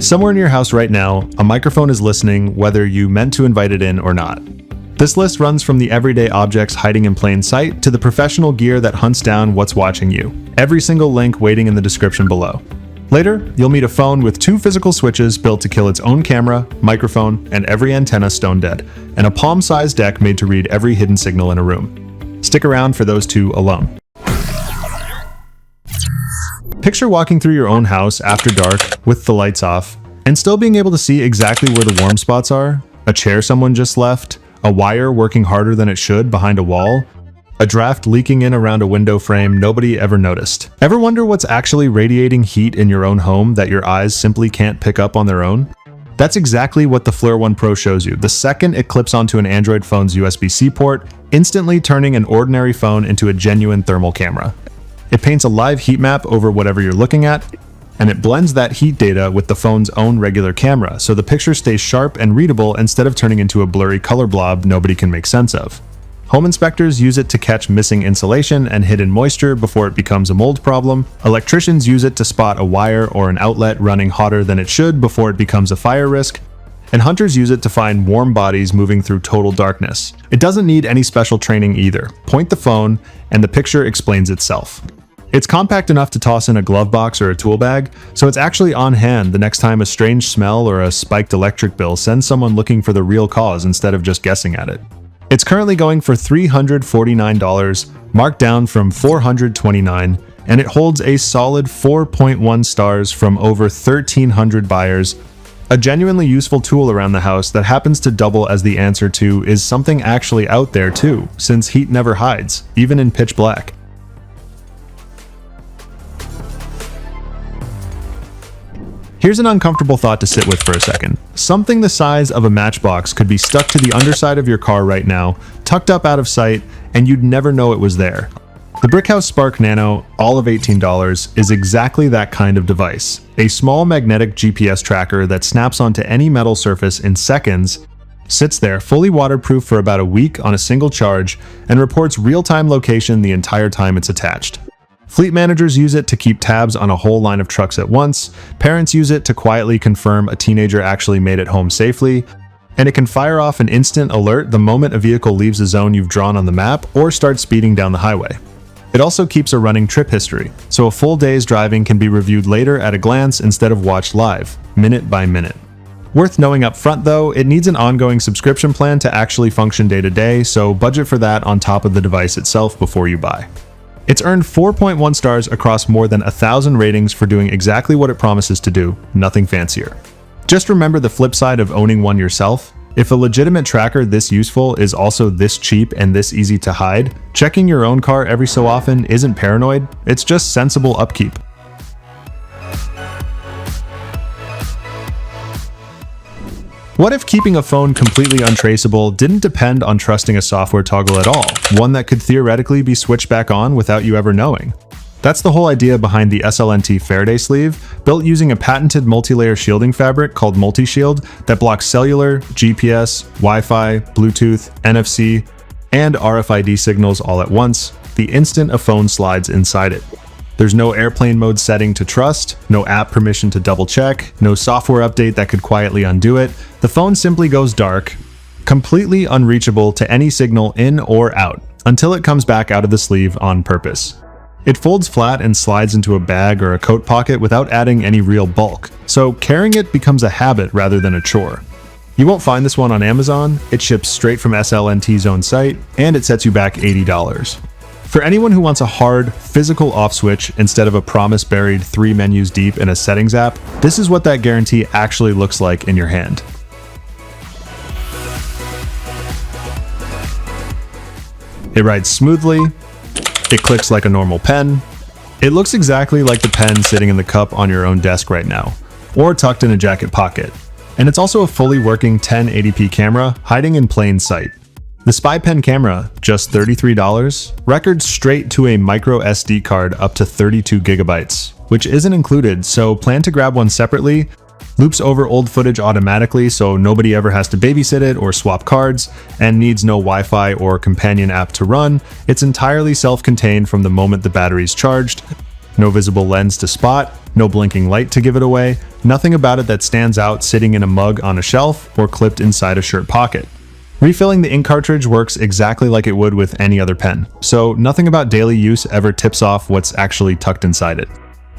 Somewhere in your house right now, a microphone is listening whether you meant to invite it in or not. This list runs from the everyday objects hiding in plain sight to the professional gear that hunts down what's watching you. Every single link waiting in the description below. Later, you'll meet a phone with 2 physical switches built to kill its own camera, microphone, and every antenna stone dead, and a palm-sized deck made to read every hidden signal in a room. Stick around for those 2 alone. Picture walking through your own house after dark with the lights off and still being able to see exactly where the warm spots are, a chair someone just left, a wire working harder than it should behind a wall, a draft leaking in around a window frame nobody ever noticed. Ever wonder what's actually radiating heat in your own home that your eyes simply can't pick up on their own? That's exactly what the FLIR One Pro shows you the second it clips onto an Android phone's USB-C port, instantly turning an ordinary phone into a genuine thermal camera. It paints a live heat map over whatever you're looking at, and it blends that heat data with the phone's own regular camera, so the picture stays sharp and readable instead of turning into a blurry color blob nobody can make sense of. Home inspectors use it to catch missing insulation and hidden moisture before it becomes a mold problem. Electricians use it to spot a wire or an outlet running hotter than it should before it becomes a fire risk. And hunters use it to find warm bodies moving through total darkness. It doesn't need any special training either. Point the phone, and the picture explains itself. It's compact enough to toss in a glove box or a tool bag, so it's actually on hand the next time a strange smell or a spiked electric bill sends someone looking for the real cause instead of just guessing at it. It's currently going for $349, marked down from $429, and it holds a solid 4.1 stars from over 1,300 buyers. A genuinely useful tool around the house that happens to double as the answer to is something actually out there too, since heat never hides, even in pitch black. Here's an uncomfortable thought to sit with for a second. Something the size of a matchbox could be stuck to the underside of your car right now, tucked up out of sight, and you'd never know it was there. The Brickhouse Spark Nano, all of $18, is exactly that kind of device. A small magnetic GPS tracker that snaps onto any metal surface in seconds, sits there fully waterproof for about a week on a single charge, and reports real-time location the entire time it's attached. Fleet managers use it to keep tabs on a whole line of trucks at once, parents use it to quietly confirm a teenager actually made it home safely, and it can fire off an instant alert the moment a vehicle leaves the zone you've drawn on the map or starts speeding down the highway. It also keeps a running trip history, so a full day's driving can be reviewed later at a glance instead of watched live, minute by minute. Worth knowing up front though, it needs an ongoing subscription plan to actually function day to day, so budget for that on top of the device itself before you buy. It's earned 4.1 stars across more than 1,000 ratings for doing exactly what it promises to do, nothing fancier. Just remember the flip side of owning one yourself. If a legitimate tracker this useful is also this cheap and this easy to hide, checking your own car every so often isn't paranoid, it's just sensible upkeep. What if keeping a phone completely untraceable didn't depend on trusting a software toggle at all, one that could theoretically be switched back on without you ever knowing? That's the whole idea behind the SLNT Faraday Sleeve, built using a patented multi-layer shielding fabric called Multi-Shield that blocks cellular, GPS, Wi-Fi, Bluetooth, NFC, and RFID signals all at once, the instant a phone slides inside it. There's no airplane mode setting to trust, no app permission to double check, no software update that could quietly undo it. The phone simply goes dark, completely unreachable to any signal in or out, until it comes back out of the sleeve on purpose. It folds flat and slides into a bag or a coat pocket without adding any real bulk, so carrying it becomes a habit rather than a chore. You won't find this one on Amazon, it ships straight from SLNT's own site, and it sets you back $80. For anyone who wants a hard, physical off switch instead of a promise buried 3 menus deep in a settings app, this is what that guarantee actually looks like in your hand. It rides smoothly, it clicks like a normal pen, it looks exactly like the pen sitting in the cup on your own desk right now, or tucked in a jacket pocket, and it's also a fully working 1080p camera hiding in plain sight. The Spy Pen camera, just $33, records straight to a micro SD card up to 32 gigabytes, which isn't included, so plan to grab one separately, loops over old footage automatically so nobody ever has to babysit it or swap cards, and needs no Wi-Fi or companion app to run. It's entirely self-contained from the moment the battery's charged. No visible lens to spot, no blinking light to give it away, nothing about it that stands out sitting in a mug on a shelf or clipped inside a shirt pocket. Refilling the ink cartridge works exactly like it would with any other pen, so nothing about daily use ever tips off what's actually tucked inside it.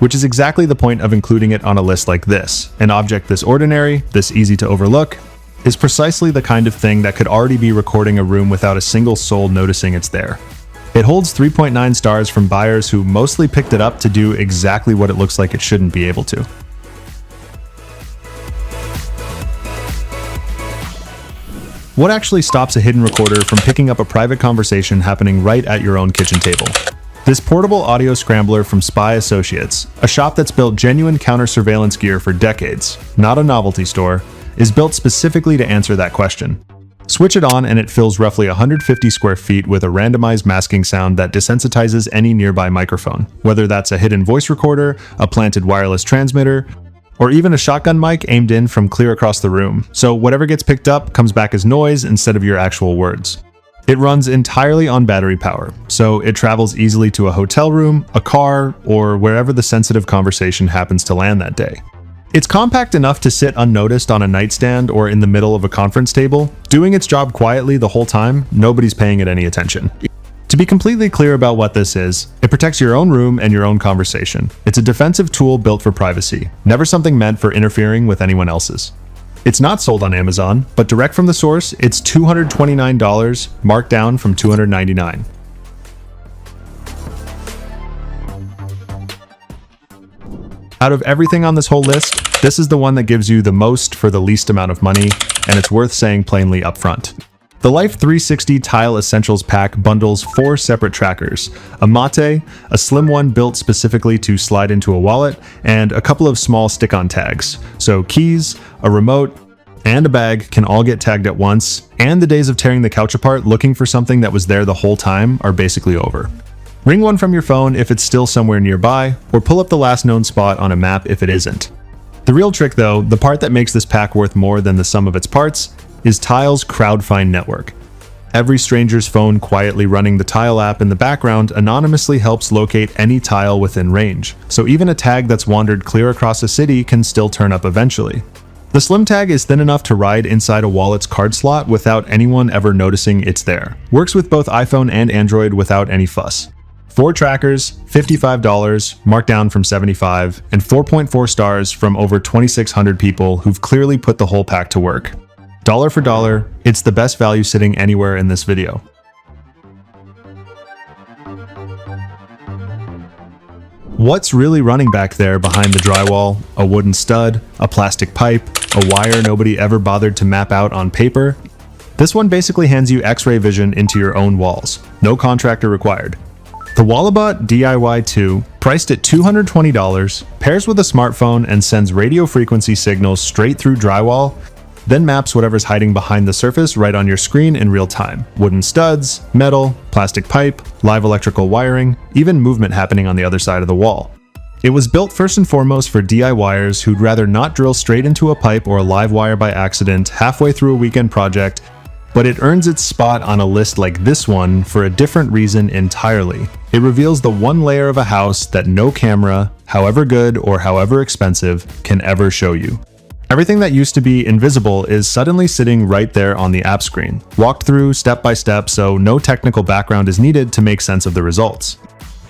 Which is exactly the point of including it on a list like this. An object this ordinary, this easy to overlook, is precisely the kind of thing that could already be recording a room without a single soul noticing it's there. It holds 3.9 stars from buyers who mostly picked it up to do exactly what it looks like it shouldn't be able to. What actually stops a hidden recorder from picking up a private conversation happening right at your own kitchen table? This portable audio scrambler from Spy Associates, a shop that's built genuine counter-surveillance gear for decades, not a novelty store, is built specifically to answer that question. Switch it on and it fills roughly 150 square feet with a randomized masking sound that desensitizes any nearby microphone, whether that's a hidden voice recorder, a planted wireless transmitter, or even a shotgun mic aimed in from clear across the room, so whatever gets picked up comes back as noise instead of your actual words. It runs entirely on battery power, so it travels easily to a hotel room, a car, or wherever the sensitive conversation happens to land that day. It's compact enough to sit unnoticed on a nightstand or in the middle of a conference table, doing its job quietly the whole time, nobody's paying it any attention. To be completely clear about what this is, it protects your own room and your own conversation. It's a defensive tool built for privacy, never something meant for interfering with anyone else's. It's not sold on Amazon, but direct from the source, it's $229, marked down from $299. Out of everything on this whole list, this is the one that gives you the most for the least amount of money, and it's worth saying plainly up front. The Life 360 Tile Essentials Pack bundles 4 separate trackers, a mate, a slim one built specifically to slide into a wallet, and a couple of small stick-on tags. So keys, a remote, and a bag can all get tagged at once, and the days of tearing the couch apart looking for something that was there the whole time are basically over. Ring one from your phone if it's still somewhere nearby, or pull up the last known spot on a map if it isn't. The real trick though, the part that makes this pack worth more than the sum of its parts, is Tile's crowdfind network. Every stranger's phone quietly running the Tile app in the background anonymously helps locate any tile within range, so even a tag that's wandered clear across a city can still turn up eventually. The slim tag is thin enough to ride inside a wallet's card slot without anyone ever noticing it's there. Works with both iPhone and Android without any fuss. 4 trackers, $55, marked down from $75, and 4.4 stars from over 2,600 people who've clearly put the whole pack to work. Dollar for dollar, it's the best value sitting anywhere in this video. What's really running back there behind the drywall? A wooden stud, a plastic pipe, a wire nobody ever bothered to map out on paper? This one basically hands you X-ray vision into your own walls. No contractor required. The Wallabot DIY 2, priced at $220, pairs with a smartphone and sends radio frequency signals straight through drywall, then maps whatever's hiding behind the surface right on your screen in real time. Wooden studs, metal, plastic pipe, live electrical wiring, even movement happening on the other side of the wall. It was built first and foremost for DIYers who'd rather not drill straight into a pipe or a live wire by accident halfway through a weekend project, but it earns its spot on a list like this one for a different reason entirely. It reveals the one layer of a house that no camera, however good or however expensive, can ever show you. Everything that used to be invisible is suddenly sitting right there on the app screen, walked through step by step so no technical background is needed to make sense of the results.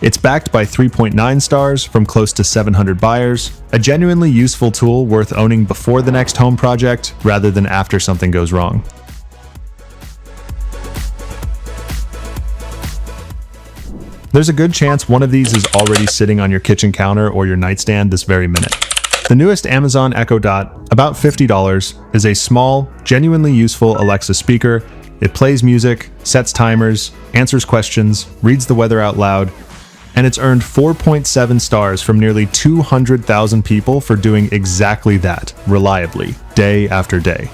It's backed by 3.9 stars from close to 700 buyers, a genuinely useful tool worth owning before the next home project rather than after something goes wrong. There's a good chance one of these is already sitting on your kitchen counter or your nightstand this very minute. The newest Amazon Echo Dot, about $50, is a small, genuinely useful Alexa speaker. It plays music, sets timers, answers questions, reads the weather out loud, and it's earned 4.7 stars from nearly 200,000 people for doing exactly that, reliably, day after day.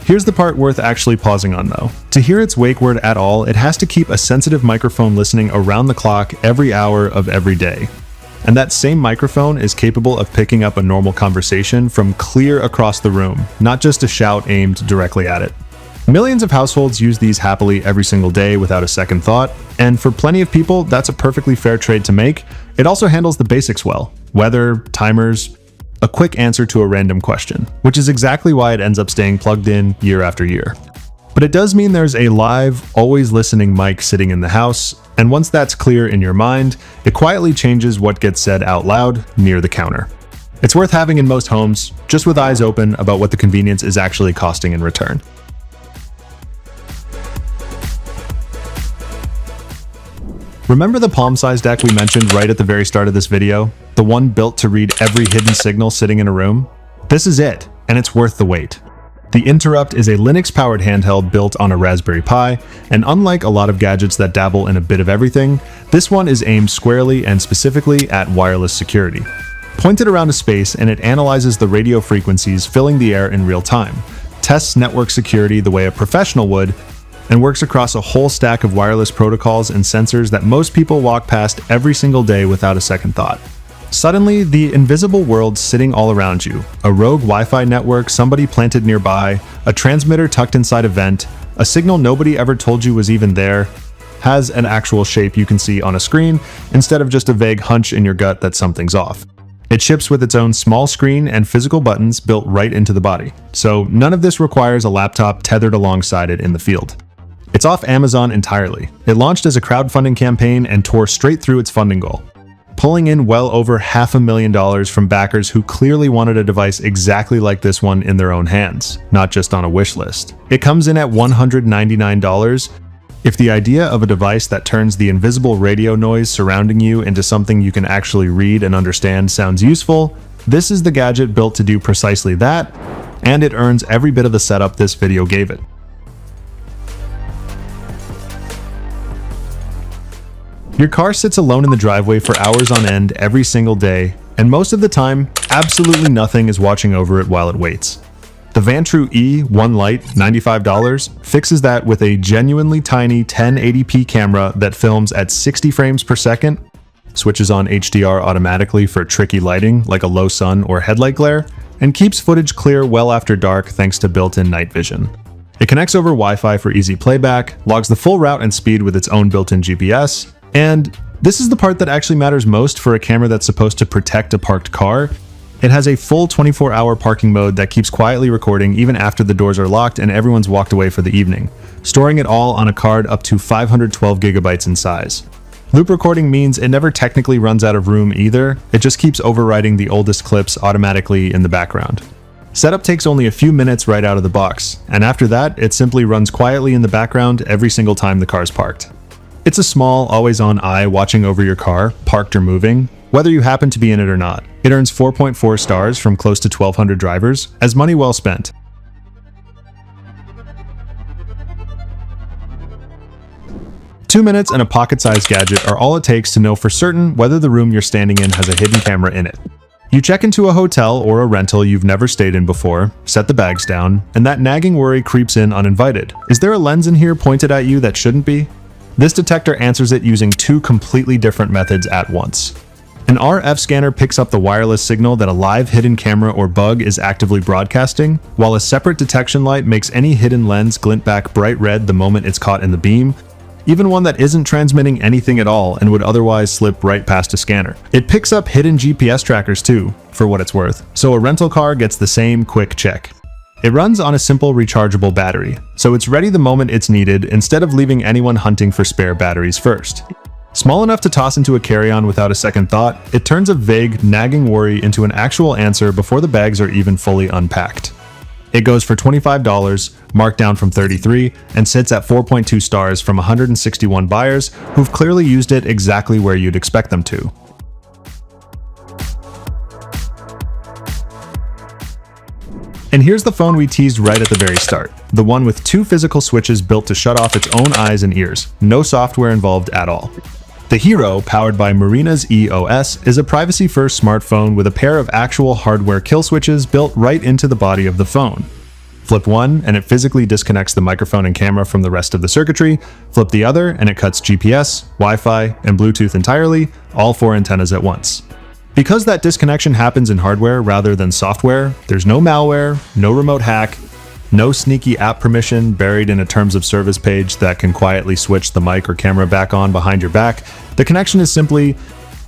Here's the part worth actually pausing on though. To hear its wake word at all, it has to keep a sensitive microphone listening around the clock every hour of every day. and that same microphone is capable of picking up a normal conversation from clear across the room, not just a shout aimed directly at it. Millions of households use these happily every single day without a second thought, and for plenty of people, that's a perfectly fair trade to make. It also handles the basics well: weather, timers, a quick answer to a random question, which is exactly why it ends up staying plugged in year after year. But it does mean there's a live, always listening mic sitting in the house, and once that's clear in your mind, it quietly changes what gets said out loud near the counter. It's worth having in most homes, just with eyes open about what the convenience is actually costing in return. Remember the palm-sized deck we mentioned right at the very start of this video? The one built to read every hidden signal sitting in a room? This is it, and it's worth the wait. The Interrupt is a Linux-powered handheld built on a Raspberry Pi, and unlike a lot of gadgets that dabble in a bit of everything, this one is aimed squarely and specifically at wireless security. Point it around a space and it analyzes the radio frequencies filling the air in real time, tests network security the way a professional would, and works across a whole stack of wireless protocols and sensors that most people walk past every single day without a second thought. Suddenly, the invisible world's sitting all around you: a rogue Wi-Fi network somebody planted nearby, a transmitter tucked inside a vent, a signal nobody ever told you was even there, has an actual shape you can see on a screen instead of just a vague hunch in your gut that something's off. It ships with its own small screen and physical buttons built right into the body, so none of this requires a laptop tethered alongside it in the field. It's off Amazon entirely. It launched as a crowdfunding campaign and tore straight through its funding goal, pulling in well over $500,000 from backers who clearly wanted a device exactly like this one in their own hands, not just on a wish list. It comes in at $199. If the idea of a device that turns the invisible radio noise surrounding you into something you can actually read and understand sounds useful, this is the gadget built to do precisely that, and it earns every bit of the setup this video gave it. Your car sits alone in the driveway for hours on end every single day, and most of the time, absolutely nothing is watching over it while it waits. The Vantru E One Light, $95, fixes that with a genuinely tiny 1080p camera that films at 60 frames per second, switches on HDR automatically for tricky lighting like a low sun or headlight glare, and keeps footage clear well after dark thanks to built-in night vision. It connects over Wi-Fi for easy playback, logs the full route and speed with its own built-in GPS, and this is the part that actually matters most for a camera that's supposed to protect a parked car. It has a full 24-hour parking mode that keeps quietly recording even after the doors are locked and everyone's walked away for the evening, storing it all on a card up to 512 gigabytes in size. Loop recording means it never technically runs out of room either, it just keeps overwriting the oldest clips automatically in the background. Setup takes only a few minutes right out of the box, and after that, it simply runs quietly in the background every single time the car's parked. It's a small, always-on eye watching over your car, parked or moving, whether you happen to be in it or not. It earns 4.4 stars from close to 1,200 drivers, as money well spent. Two minutes and a pocket-sized gadget are all it takes to know for certain whether the room you're standing in has a hidden camera in it. You check into a hotel or a rental you've never stayed in before, set the bags down, and that nagging worry creeps in uninvited. Is there a lens in here pointed at you that shouldn't be? This detector answers it using two completely different methods at once. An RF scanner picks up the wireless signal that a live hidden camera or bug is actively broadcasting, while a separate detection light makes any hidden lens glint back bright red the moment it's caught in the beam, even one that isn't transmitting anything at all and would otherwise slip right past a scanner. It picks up hidden GPS trackers too, for what it's worth, so a rental car gets the same quick check. It runs on a simple rechargeable battery, so it's ready the moment it's needed instead of leaving anyone hunting for spare batteries first. Small enough to toss into a carry-on without a second thought, it turns a vague, nagging worry into an actual answer before the bags are even fully unpacked. It goes for $25, marked down from $33, and sits at 4.2 stars from 161 buyers who've clearly used it exactly where you'd expect them to. And here's the phone we teased right at the very start, the one with two physical switches built to shut off its own eyes and ears, no software involved at all. The Hero, powered by Marina's EOS, is a privacy-first smartphone with a pair of actual hardware kill switches built right into the body of the phone. Flip one, and it physically disconnects the microphone and camera from the rest of the circuitry. Flip the other, and it cuts GPS, Wi-Fi, and Bluetooth entirely, all four antennas at once. Because that disconnection happens in hardware rather than software, there's no malware, no remote hack, no sneaky app permission buried in a terms of service page that can quietly switch the mic or camera back on behind your back. The connection is simply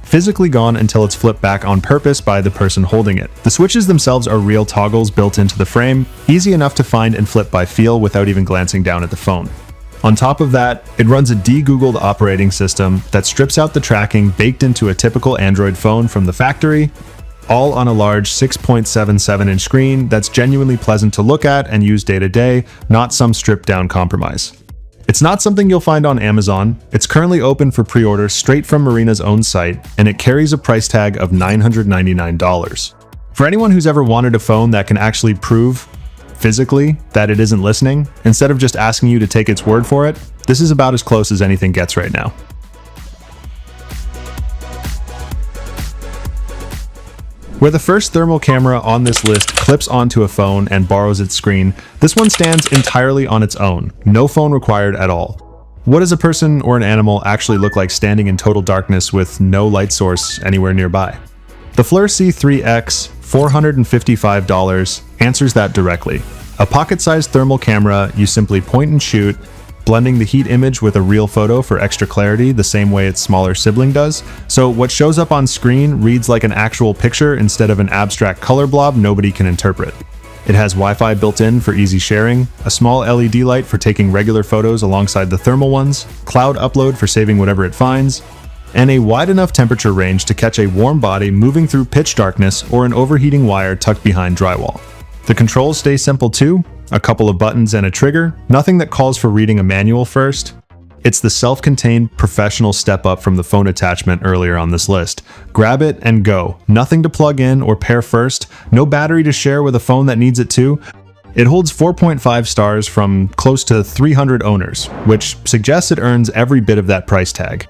physically gone until it's flipped back on purpose by the person holding it. The switches themselves are real toggles built into the frame, easy enough to find and flip by feel without even glancing down at the phone. On top of that, it runs a de-Googled operating system that strips out the tracking baked into a typical Android phone from the factory, all on a large 6.77-inch screen that's genuinely pleasant to look at and use day to day, not some stripped-down compromise. It's not something you'll find on Amazon. It's currently open for pre-order straight from Marina's own site, and it carries a price tag of $999. For anyone who's ever wanted a phone that can actually prove physically that it isn't listening, instead of just asking you to take its word for it, this is about as close as anything gets right now. Where the first thermal camera on this list clips onto a phone and borrows its screen, this one stands entirely on its own, no phone required at all. What does a person or an animal actually look like standing in total darkness with no light source anywhere nearby? The Fleur C3X, $455, answers that directly. A pocket-sized thermal camera you simply point and shoot, blending the heat image with a real photo for extra clarity the same way its smaller sibling does. So what shows up on screen reads like an actual picture instead of an abstract color blob nobody can interpret. It has Wi-Fi built in for easy sharing, a small LED light for taking regular photos alongside the thermal ones, cloud upload for saving whatever it finds, and a wide enough temperature range to catch a warm body moving through pitch darkness or an overheating wire tucked behind drywall. The controls stay simple too, a couple of buttons and a trigger, nothing that calls for reading a manual first. It's the self-contained professional step up from the phone attachment earlier on this list. Grab it and go. Nothing to plug in or pair first, no battery to share with a phone that needs it too. It holds 4.5 stars from close to 300 owners, which suggests it earns every bit of that price tag.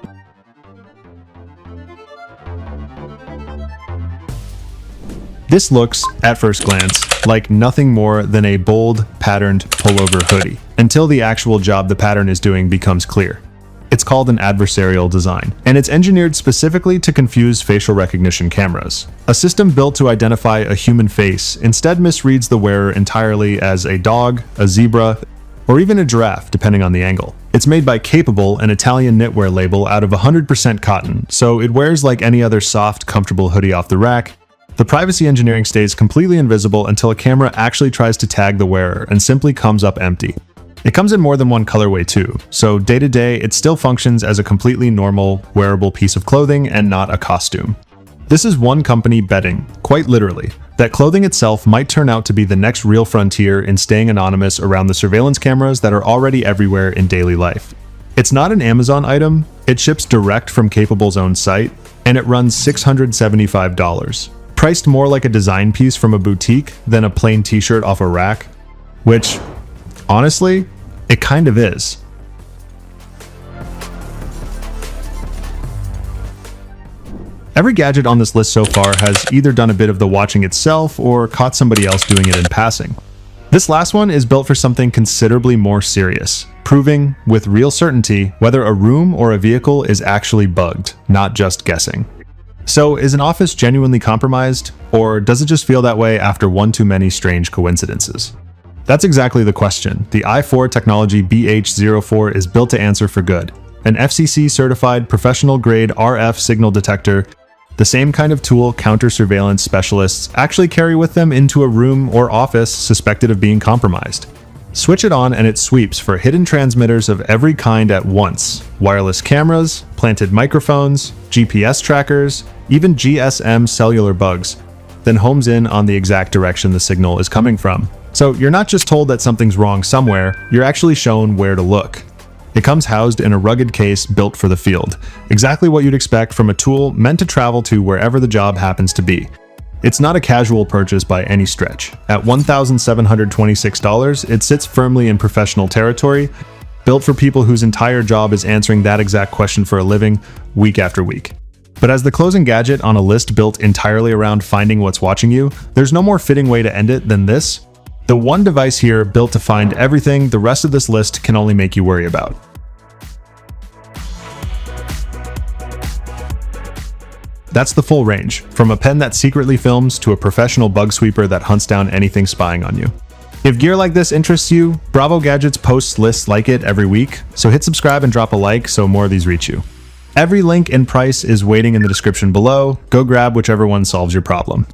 This looks, at first glance, like nothing more than a bold, patterned pullover hoodie, until the actual job the pattern is doing becomes clear. It's called an adversarial design, and it's engineered specifically to confuse facial recognition cameras. A system built to identify a human face instead misreads the wearer entirely as a dog, a zebra, or even a giraffe, depending on the angle. It's made by Capable, an Italian knitwear label out of 100% cotton, so it wears like any other soft, comfortable hoodie off the rack. The privacy engineering stays completely invisible until a camera actually tries to tag the wearer and simply comes up empty. It comes in more than one colorway too, so day to day it still functions as a completely normal, wearable piece of clothing and not a costume. This is one company betting, quite literally, that clothing itself might turn out to be the next real frontier in staying anonymous around the surveillance cameras that are already everywhere in daily life. It's not an Amazon item, it ships direct from Capable's own site, and it runs $675. Priced more like a design piece from a boutique than a plain t-shirt off a rack, which, honestly, it kind of is. Every gadget on this list so far has either done a bit of the watching itself or caught somebody else doing it in passing. This last one is built for something considerably more serious, proving, with real certainty, whether a room or a vehicle is actually bugged, not just guessing. So, is an office genuinely compromised, or does it just feel that way after one too many strange coincidences? That's exactly the question the i4 Technology BH04 is built to answer for good. An FCC-certified professional-grade RF signal detector, the same kind of tool counter-surveillance specialists actually carry with them into a room or office suspected of being compromised. Switch it on and it sweeps for hidden transmitters of every kind at once. Wireless cameras, planted microphones, GPS trackers, even GSM cellular bugs, then homes in on the exact direction the signal is coming from. So you're not just told that something's wrong somewhere, you're actually shown where to look. It comes housed in a rugged case built for the field, exactly what you'd expect from a tool meant to travel to wherever the job happens to be. It's not a casual purchase by any stretch. At $1,726, it sits firmly in professional territory, built for people whose entire job is answering that exact question for a living, week after week. But as the closing gadget on a list built entirely around finding what's watching you, there's no more fitting way to end it than this. The one device here built to find everything the rest of this list can only make you worry about. That's the full range, from a pen that secretly films to a professional bug sweeper that hunts down anything spying on you. If gear like this interests you, Bravo Gadgets posts lists like it every week, so hit subscribe and drop a like so more of these reach you. Every link and price is waiting in the description below. Go grab whichever one solves your problem.